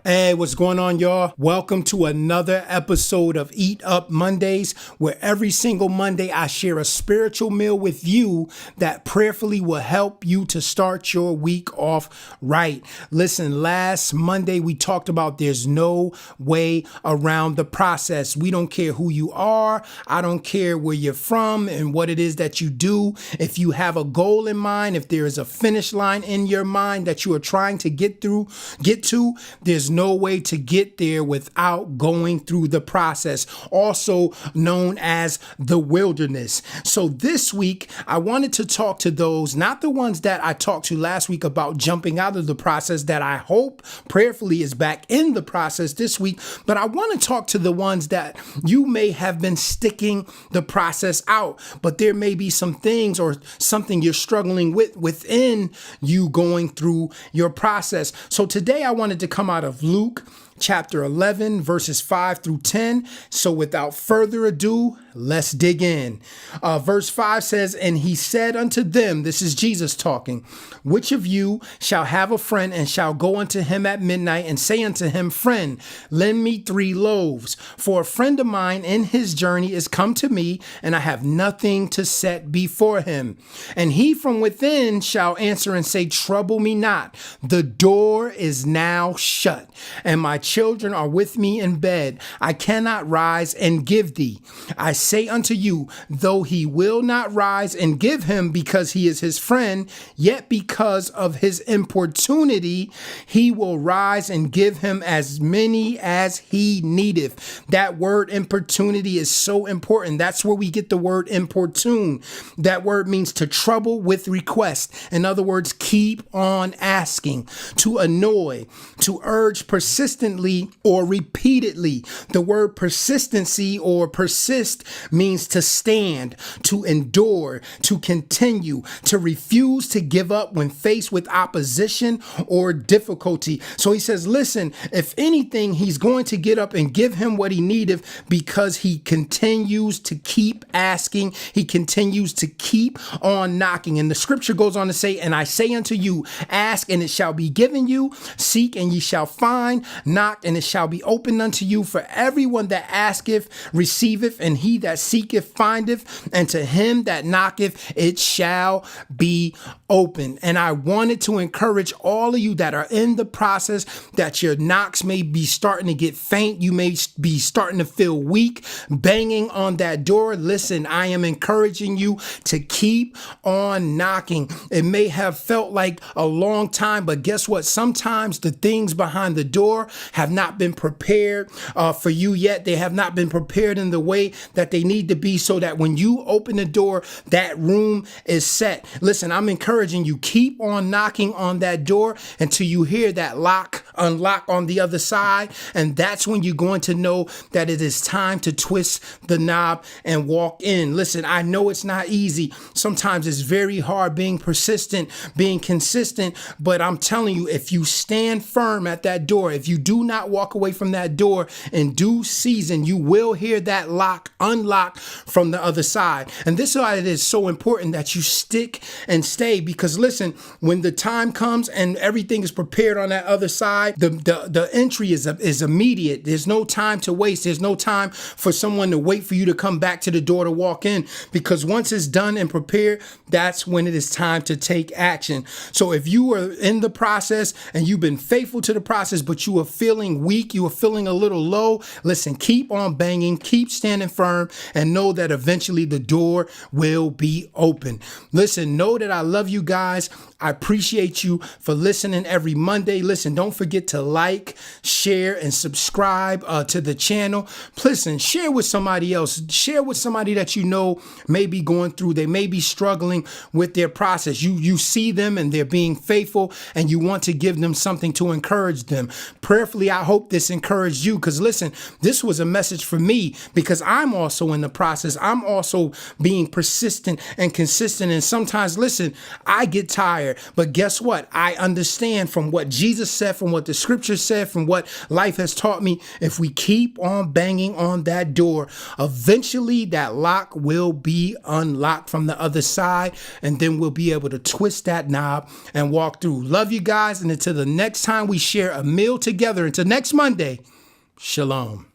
Hey, what's going on, y'all? Welcome to another episode of Eat Up Mondays, where every single Monday I share a spiritual meal with you that prayerfully will help you to start your week off right. Listen, last Monday we talked about there's no way around the process. We don't care who you are. I don't care where you're from and what it is that you do. If you have a goal in mind, if there is a finish line in your mind that you are trying to get to, there's no way to get there without going through the process, also known as the wilderness. So this week, I wanted to talk to those, not the ones that I talked to last week about jumping out of the process, that I hope prayerfully is back in the process this week, but I want to talk to the ones that you may have been sticking the process out, but there may be some things or something you're struggling with within you going through your process. So today I wanted to come out of Luke chapter 11, verses 5 through 10. So without further ado, let's dig in. Verse 5 says, "And he said unto them," this is Jesus talking, "Which of you shall have a friend and shall go unto him at midnight and say unto him, Friend, lend me 3 loaves. For a friend of mine in his journey is come to me, and I have nothing to set before him. And he from within shall answer and say, Trouble me not. The door is now shut, and my children are with me in bed. I cannot rise and give thee. I say unto you, though he will not rise and give him because he is his friend, yet because of his importunity, he will rise and give him as many as he needeth." That word importunity is so important. That's where we get the word importune. That word means to trouble with request. In other words, keep on asking, to annoy, to urge persistently or repeatedly. The word persistency or persist means to stand, to endure, to continue, to refuse to give up when faced with opposition or difficulty. So he says, listen, if anything, he's going to get up and give him what he needed because he continues to keep asking. He continues to keep on knocking. And the scripture goes on to say, "And I say unto you, ask and it shall be given you, seek and ye shall find, knock and it shall be opened unto you. For everyone that asketh receiveth, and he that seeketh findeth, and to him that knocketh it shall be open." And I wanted to encourage all of you that are in the process, that your knocks may be starting to get faint. You may be starting to feel weak, banging on that door. Listen, I am encouraging you to keep on knocking. It may have felt like a long time, but guess what? Sometimes the things behind the door have not been prepared for you yet. They have not been prepared in the way that they need to be, so that when you open the door, that room is set. Listen, I'm encouraging you, keep on knocking on that door until you hear that unlock on the other side. And that's when you're going to know that it is time to twist the knob and walk in. Listen, I know it's not easy. Sometimes it's very hard being persistent, being consistent, but I'm telling you, if you stand firm at that door, if you do not walk away from that door in due season, you will hear that lock unlock from the other side. And this is why it is so important that you stick and stay, because listen, when the time comes and everything is prepared on that other side, the entry is immediate. There's no time to waste. There's no time for someone to wait for you to come back to the door to walk in, because once it's done and prepared, that's when it is time to take action. So if you are in the process and you've been faithful to the process, but you are feeling weak, you are feeling a little low, listen, keep on banging, keep standing firm, and know that eventually the door will be open. Listen, know that I love you guys. I appreciate you for listening every Monday. Listen, don't forget to like, share, and subscribe to the channel. Listen, share with somebody else. Share with somebody that you know may be going through, they may be struggling with their process. You see them and they're being faithful, and you want to give them something to encourage them. Prayerfully, I hope this encouraged you, because listen, this was a message for me, because I'm also in the process. I'm also being persistent and consistent. And sometimes, listen, I get tired. scared. But guess what? I understand from what Jesus said, from what the scripture said, from what life has taught me. If we keep on banging on that door, eventually that lock will be unlocked from the other side. And then we'll be able to twist that knob and walk through. Love you guys. And until the next time we share a meal together, until next Monday, shalom.